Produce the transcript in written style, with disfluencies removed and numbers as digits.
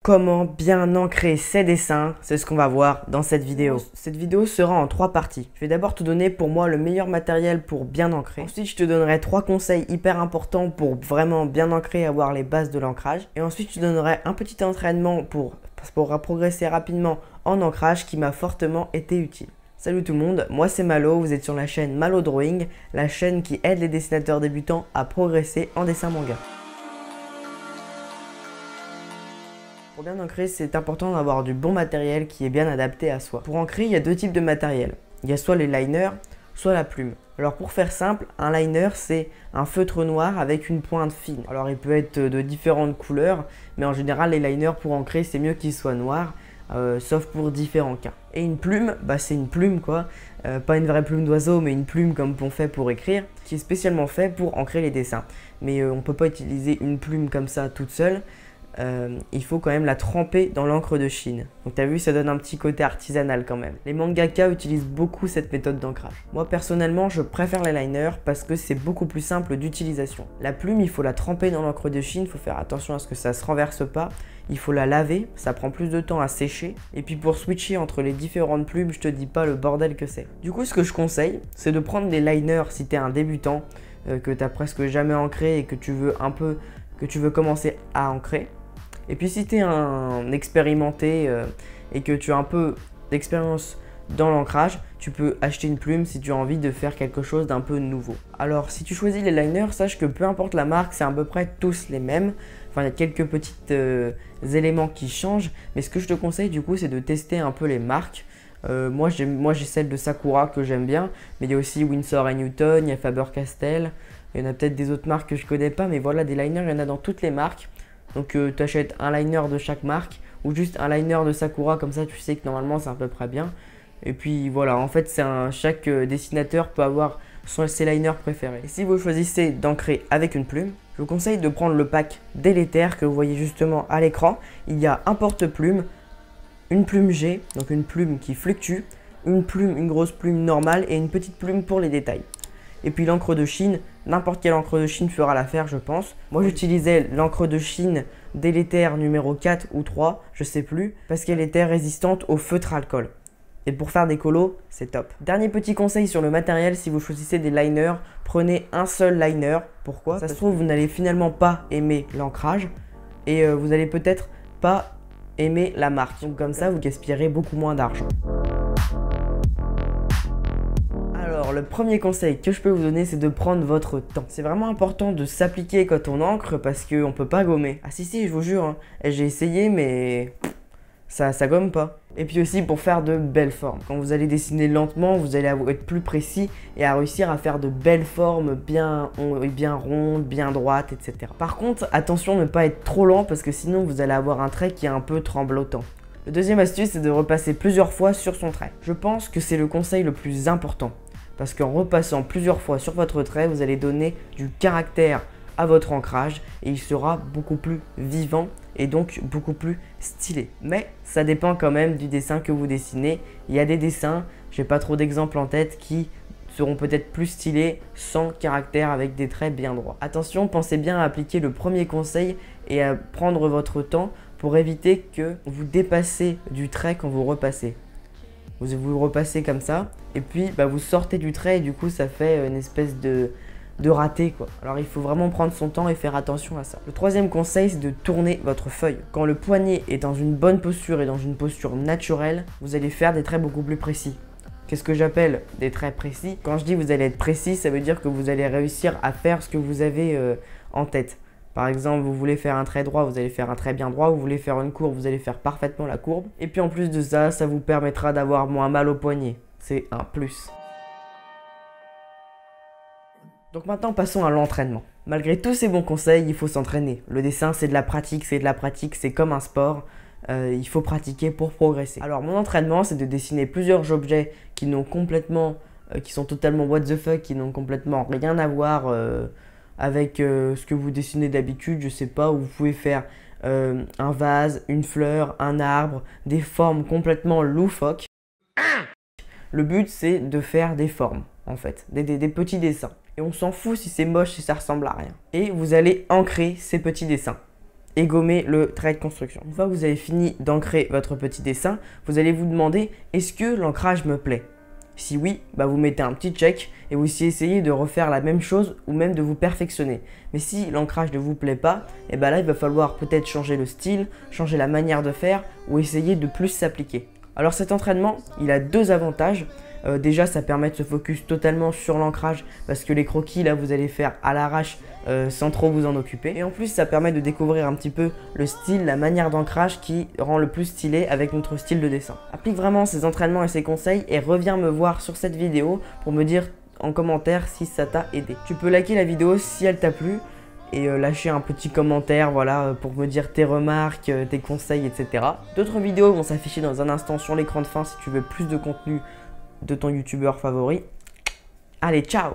Comment bien ancrer ses dessins, c'est ce qu'on va voir dans cette vidéo. Cette vidéo sera en 3 parties. Je vais d'abord te donner pour moi le meilleur matériel pour bien ancrer. Ensuite, je te donnerai 3 conseils hyper importants pour vraiment bien ancrer et avoir les bases de l'ancrage. Et ensuite, je te donnerai un petit entraînement pour progresser rapidement en ancrage qui m'a fortement été utile. Salut tout le monde, moi c'est Malo, vous êtes sur la chaîne Malo Drawing, la chaîne qui aide les dessinateurs débutants à progresser en dessin manga. Pour bien ancrer, c'est important d'avoir du bon matériel qui est bien adapté à soi. Pour ancrer, il y a 2 types de matériel. Il y a soit les liners, soit la plume. Alors pour faire simple, un liner c'est un feutre noir avec une pointe fine. Alors il peut être de différentes couleurs, mais en général les liners pour ancrer c'est mieux qu'ils soient noirs, sauf pour différents cas. Et une plume, c'est une plume quoi, pas une vraie plume d'oiseau mais une plume comme on fait pour écrire, qui est spécialement fait pour ancrer les dessins. Mais on ne peut pas utiliser une plume comme ça toute seule. Il faut quand même la tremper dans l'encre de Chine. Donc t'as vu, ça donne un petit côté artisanal quand même. Les mangaka utilisent beaucoup cette méthode d'ancrage. Moi personnellement, je préfère les liners parce que c'est beaucoup plus simple d'utilisation. La plume, il faut la tremper dans l'encre de Chine, il faut faire attention à ce que ça se renverse pas. Il faut la laver, ça prend plus de temps à sécher. Et puis pour switcher entre les différentes plumes, je te dis pas le bordel que c'est. Du coup, ce que je conseille, c'est de prendre des liners si t'es un débutant, que t'as presque jamais ancré et que tu veux commencer à ancrer. Et puis si tu es un expérimenté et que tu as un peu d'expérience dans l'ancrage, tu peux acheter une plume si tu as envie de faire quelque chose d'un peu nouveau. Alors si tu choisis les liners, sache que peu importe la marque, c'est à peu près tous les mêmes. Enfin, il y a quelques petits éléments qui changent, mais ce que je te conseille du coup, c'est de tester un peu les marques. Moi j'ai celle de Sakura que j'aime bien, mais il y a aussi Winsor & Newton, il y a Faber-Castell, il y en a peut-être des autres marques que je connais pas, mais voilà, des liners, il y en a dans toutes les marques. Donc tu achètes un liner de chaque marque ou juste un liner de Sakura, comme ça tu sais que normalement c'est à peu près bien. Et puis voilà, en fait chaque dessinateur peut avoir ses liners préférés. Et si vous choisissez d'ancrer avec une plume, je vous conseille de prendre le pack délétère que vous voyez justement à l'écran. Il y a un porte-plume, une plume G, donc une plume qui fluctue, une grosse plume normale et une petite plume pour les détails. Et puis l'encre de Chine, n'importe quelle encre de Chine fera l'affaire je pense. Moi j'utilisais l'encre de Chine délétère numéro 4 ou 3, je sais plus, parce qu'elle était résistante au feutre alcool. Et pour faire des colos, c'est top. Dernier petit conseil sur le matériel, si vous choisissez des liners, prenez un seul liner. Pourquoi? Ça se trouve vous n'allez finalement pas aimer l'ancrage et vous allez peut-être pas aimer la marque. Donc comme ça vous gaspillerez beaucoup moins d'argent. Alors le premier conseil que je peux vous donner, c'est de prendre votre temps. C'est vraiment important de s'appliquer quand on encre parce qu'on peut pas gommer. Ah si je vous jure, hein, j'ai essayé mais ça gomme pas. Et puis aussi pour faire de belles formes. Quand vous allez dessiner lentement, vous allez être plus précis et à réussir à faire de belles formes bien rondes, bien droites, etc. Par contre, attention à ne pas être trop lent parce que sinon vous allez avoir un trait qui est un peu tremblotant. Le deuxième astuce, c'est de repasser plusieurs fois sur son trait. Je pense que c'est le conseil le plus important. Parce qu'en repassant plusieurs fois sur votre trait, vous allez donner du caractère à votre ancrage et il sera beaucoup plus vivant et donc beaucoup plus stylé. Mais ça dépend quand même du dessin que vous dessinez. Il y a des dessins, j'ai pas trop d'exemples en tête, qui seront peut-être plus stylés sans caractère avec des traits bien droits. Attention, pensez bien à appliquer le premier conseil et à prendre votre temps pour éviter que vous dépassez du trait quand vous repassez. Vous repassez comme ça et puis vous sortez du trait et du coup ça fait une espèce de raté quoi. Alors il faut vraiment prendre son temps et faire attention à ça. Le troisième conseil, c'est de tourner votre feuille. Quand le poignet est dans une bonne posture et dans une posture naturelle, vous allez faire des traits beaucoup plus précis. Qu'est-ce que j'appelle des traits précis? Quand je dis vous allez être précis, ça veut dire que vous allez réussir à faire ce que vous avez en tête. Par exemple, vous voulez faire un trait droit, vous allez faire un trait bien droit. Vous voulez faire une courbe, vous allez faire parfaitement la courbe. Et puis en plus de ça, ça vous permettra d'avoir moins mal au poignet. C'est un plus. Donc maintenant, passons à l'entraînement. Malgré tous ces bons conseils, il faut s'entraîner. Le dessin, c'est de la pratique, c'est comme un sport. Il faut pratiquer pour progresser. Alors mon entraînement, c'est de dessiner plusieurs objets qui sont totalement what the fuck, qui n'ont complètement rien à voir avec ce que vous dessinez d'habitude, je sais pas, où vous pouvez faire un vase, une fleur, un arbre, des formes complètement loufoques. Le but c'est de faire des formes en fait, des petits dessins. Et on s'en fout si c'est moche, si ça ressemble à rien. Et vous allez ancrer ces petits dessins. et gommer le trait de construction. Une fois que vous avez fini d'ancrer votre petit dessin, vous allez vous demander est-ce que l'ancrage me plaît? Si oui, vous mettez un petit check et vous essayez de refaire la même chose ou même de vous perfectionner. Mais si l'ancrage ne vous plaît pas, là il va falloir peut-être changer le style, changer la manière de faire ou essayer de plus s'appliquer. Alors cet entraînement, il a deux avantages. Déjà, ça permet de se focus totalement sur l'ancrage parce que les croquis, là, vous allez faire à l'arrache sans trop vous en occuper. Et en plus, ça permet de découvrir un petit peu le style, la manière d'ancrage qui rend le plus stylé avec notre style de dessin. Applique vraiment ces entraînements et ces conseils et reviens me voir sur cette vidéo pour me dire en commentaire si ça t'a aidé. Tu peux liker la vidéo si elle t'a plu et lâcher un petit commentaire pour me dire tes remarques, tes conseils, etc. D'autres vidéos vont s'afficher dans un instant sur l'écran de fin si tu veux plus de contenu de ton youtubeur favori. Allez, ciao!